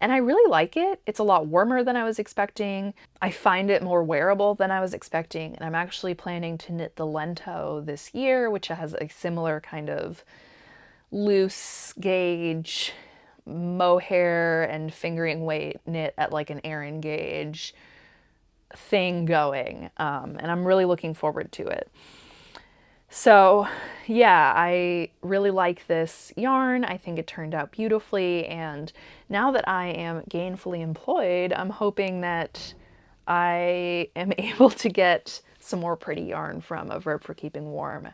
And I really like it. It's a lot warmer than I was expecting. I find it more wearable than I was expecting. And I'm actually planning to knit the Lento this year, which has a similar kind of loose gauge mohair and fingering weight knit at like an Aran gauge thing going. And I'm really looking forward to it. So yeah, I really like this yarn. I think it turned out beautifully, and now that I am gainfully employed, I'm hoping that I am able to get some more pretty yarn from A Verb for Keeping Warm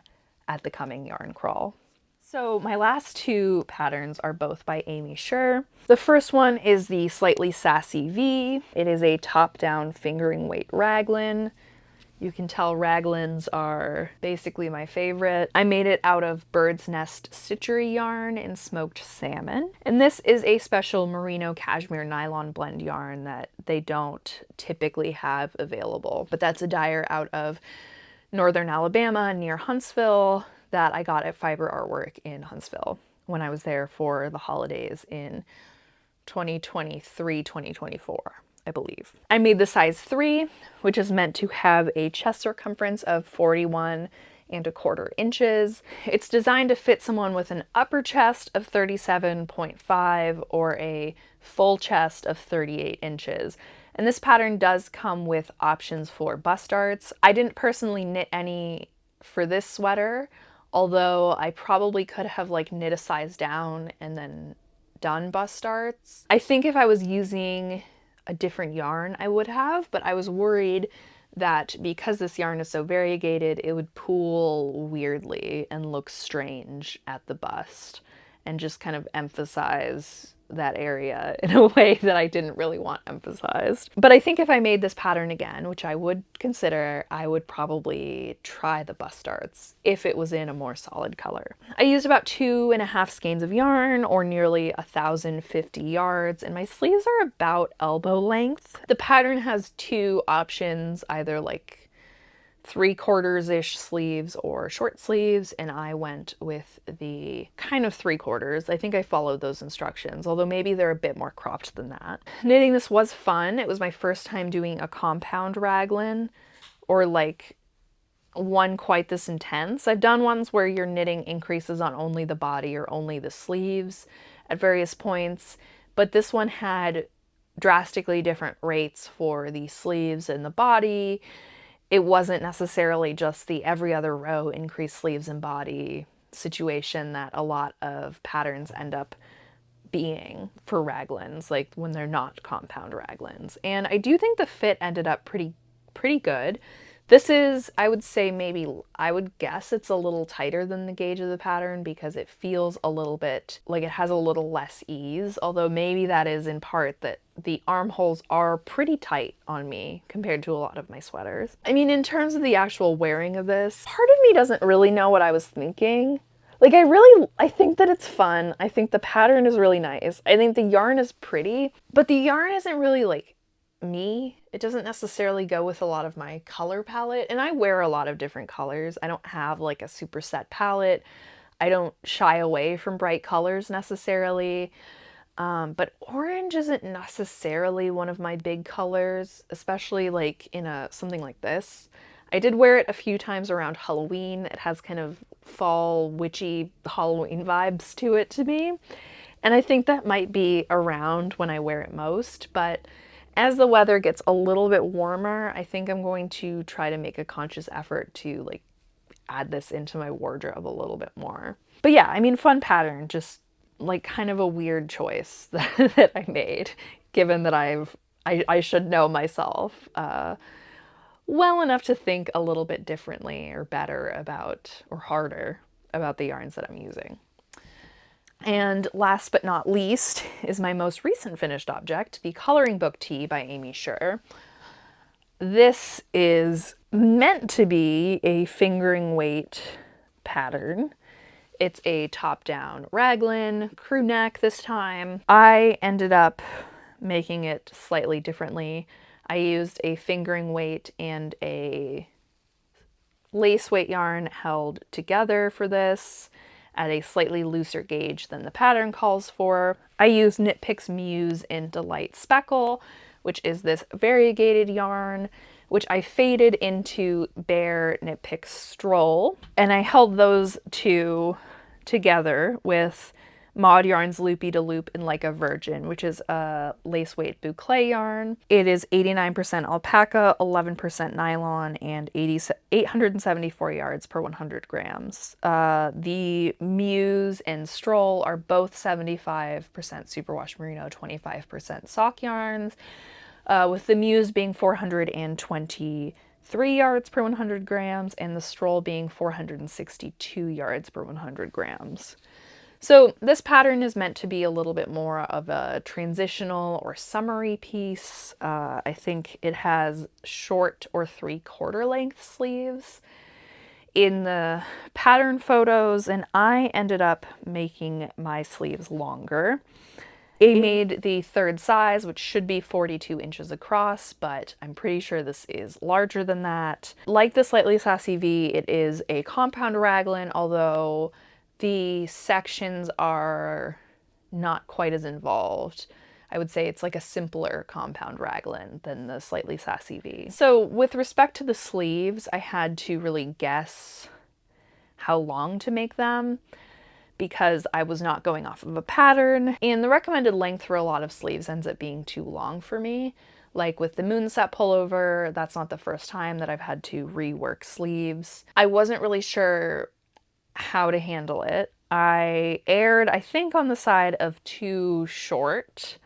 at the coming yarn crawl. So my last 2 patterns are both by Amy Sher. The first one is the slightly Sassy V. It is a top-down fingering weight raglan. You can tell raglans are basically my favorite. I made it out of bird's nest stitchery yarn and smoked salmon. And this is a special merino cashmere nylon blend yarn that they don't typically have available. But that's a dyer out of northern Alabama near Huntsville that I got at Fiber Artwork in Huntsville when I was there for the holidays in 2023, 2024. I believe. I made the size 3, which is meant to have a chest circumference of 41¼ inches. It's designed to fit someone with an upper chest of 37.5 or a full chest of 38 inches. And this pattern does come with options for bust darts. I didn't personally knit any for this sweater, although I probably could have like knit a size down and then done bust darts. I think if I was using a different yarn I would have, but I was worried that because this yarn is so variegated, it would pool weirdly and look strange at the bust and just kind of emphasize that area in a way that I didn't really want emphasized. But I think if I made this pattern again, which I would consider, I would probably try the bust darts if it was in a more solid color. I used about 2.5 skeins of yarn, or nearly 1,050 yards, and my sleeves are about elbow length. The pattern has 2 options, either like 3/4-ish sleeves or short sleeves, and I went with the kind of 3/4. I think I followed those instructions, although maybe they're a bit more cropped than that. Knitting this was fun. It was my first time doing a compound raglan, or like one quite this intense. I've done ones where your knitting increases on only the body or only the sleeves at various points, but this one had drastically different rates for the sleeves and the body. It wasn't necessarily just the every other row increase sleeves and body situation that a lot of patterns end up being for raglans, like when they're not compound raglans. And I do think the fit ended up pretty good. This is, I would say maybe, I would guess it's a little tighter than the gauge of the pattern because it feels a little bit like it has a little less ease, although maybe that is in part that the armholes are pretty tight on me compared to a lot of my sweaters. I mean, in terms of the actual wearing of this, part of me doesn't really know what I was thinking. Like, I think that it's fun. I think the pattern is really nice. I think the yarn is pretty, but the yarn isn't really like me. It doesn't necessarily go with a lot of my color palette, and I wear a lot of different colors. I don't have like a super set palette. I don't shy away from bright colors necessarily, but orange isn't necessarily one of my big colors, especially like in something like this. I did wear it a few times around Halloween. It has kind of fall witchy Halloween vibes to it to me, and I think that might be around when I wear it most. But as the weather gets a little bit warmer, I think I'm going to try to make a conscious effort to like add this into my wardrobe a little bit more. But yeah, I mean, fun pattern, just like kind of a weird choice that I made, given that I should know myself well enough to think a little bit differently or better about, or harder about the yarns that I'm using. And last but not least is my most recent finished object, the Coloring Book Tee by Amy Sher. This is meant to be a fingering weight pattern. It's a top-down raglan, crew neck this time. I ended up making it slightly differently. I used a fingering weight and a lace weight yarn held together for this at a slightly looser gauge than the pattern calls for. I used Knit Picks Muse in Delight Speckle, which is this variegated yarn, which I faded into Bare Knit Picks Stroll, and I held those two together with Mod Yarn's Loopy to Loop in Like a Virgin, which is a lace weight boucle yarn. It is 89% alpaca, 11% nylon, and 874 yards per 100 grams. The Muse and Stroll are both 75% superwash merino, 25% sock yarns, with the Muse being 423 yards per 100 grams and the Stroll being 462 yards per 100 grams. So this pattern is meant to be a little bit more of a transitional or summery piece. I think it has short or 3/4 length sleeves in the pattern photos, and I ended up making my sleeves longer. I made the 3rd size, which should be 42 inches across, but I'm pretty sure this is larger than that. Like the Slightly Sassy V, it is a compound raglan, although the sections are not quite as involved. I would say it's like a simpler compound raglan than the Slightly Sassy V. So with respect to the sleeves, I had to really guess how long to make them, because I was not going off of a pattern, and the recommended length for a lot of sleeves ends up being too long for me. Like with the Moon Set Pullover, that's not the first time that I've had to rework sleeves. I wasn't really sure how to handle it. I erred, I think, on the side of too short,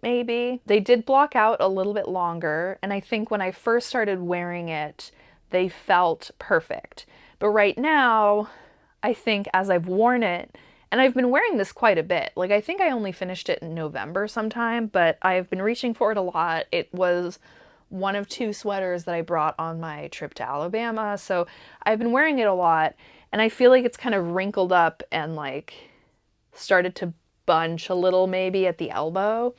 maybe. They did block out a little bit longer, and I think when I first started wearing it, they felt perfect. But right now, I think as I've worn it, and I've been wearing this quite a bit, like I think I only finished it in November sometime, but I've been reaching for it a lot. It was one of 2 sweaters that I brought on my trip to Alabama, so I've been wearing it a lot, and I feel like it's kind of wrinkled up and like started to bunch a little maybe at the elbow,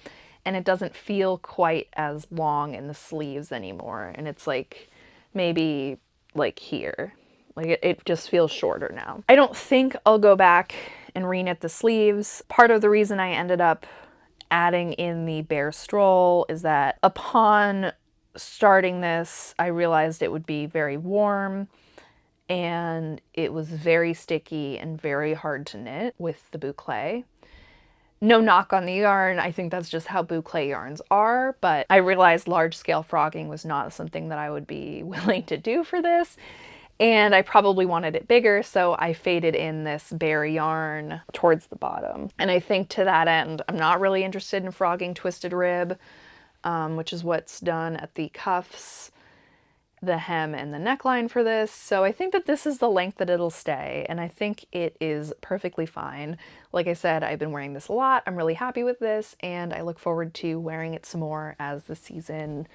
and it doesn't feel quite as long in the sleeves anymore, and it's like maybe like here. Like it just feels shorter now. I don't think I'll go back and reknit the sleeves. Part of the reason I ended up adding in the bear stroll is that upon starting this, I realized it would be very warm, and it was very sticky and very hard to knit with the boucle. No knock on the yarn, I think that's just how boucle yarns are, but I realized large-scale frogging was not something that I would be willing to do for this, and I probably wanted it bigger, so I faded in this bear yarn towards the bottom. And I think to that end, I'm not really interested in frogging twisted rib, which is what's done at the cuffs, the hem, and the neckline for this. So I think that this is the length that it'll stay, and I think it is perfectly fine. Like I said, I've been wearing this a lot. I'm really happy with this, and I look forward to wearing it some more as the season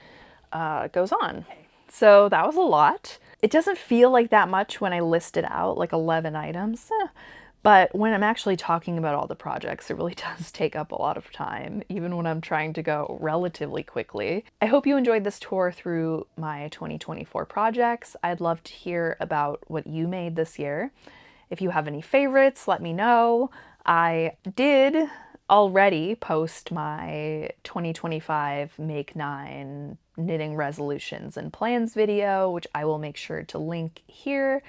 goes on. So that was a lot. It doesn't feel like that much when I list it out, like 11 items, but when I'm actually talking about all the projects, it really does take up a lot of time, even when I'm trying to go relatively quickly. I hope you enjoyed this tour through my 2024 projects. I'd love to hear about what you made this year. If you have any favorites, let me know. I did already post my 2025 Make 9 knitting resolutions and plans video, which I will make sure to link here,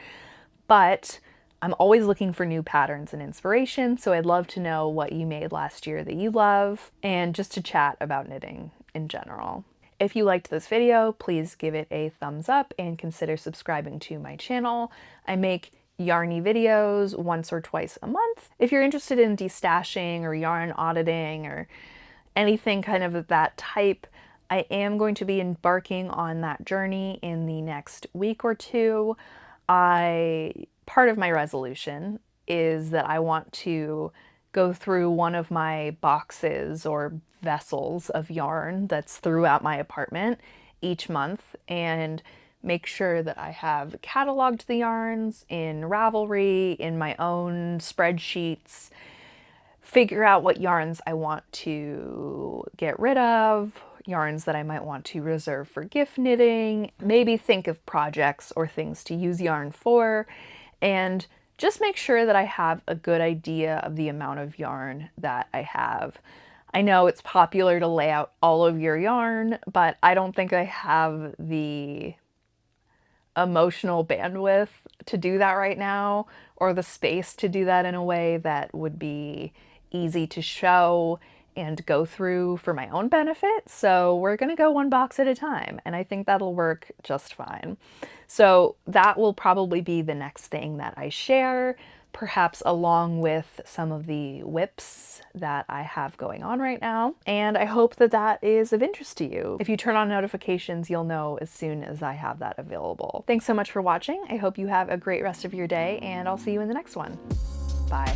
but I'm always looking for new patterns and inspiration, so I'd love to know what you made last year that you love, and just to chat about knitting in general. If you liked this video, please give it a thumbs up and consider subscribing to my channel. I make yarny videos once or twice a month. If you're interested in destashing or yarn auditing or anything kind of that type, I am going to be embarking on that journey in the next week or two. Part of my resolution is that I want to go through one of my boxes or vessels of yarn that's throughout my apartment each month and make sure that I have cataloged the yarns in Ravelry, in my own spreadsheets, figure out what yarns I want to get rid of, yarns that I might want to reserve for gift knitting, maybe think of projects or things to use yarn for, and just make sure that I have a good idea of the amount of yarn that I have. I know it's popular to lay out all of your yarn, but I don't think I have the emotional bandwidth to do that right now, or the space to do that in a way that would be easy to show and go through for my own benefit. So we're gonna go one box at a time, and I think that'll work just fine. So that will probably be the next thing that I share, perhaps along with some of the whips that I have going on right now. And I hope that that is of interest to you. If you turn on notifications, you'll know as soon as I have that available. Thanks so much for watching. I hope you have a great rest of your day, and I'll see you in the next one. Bye.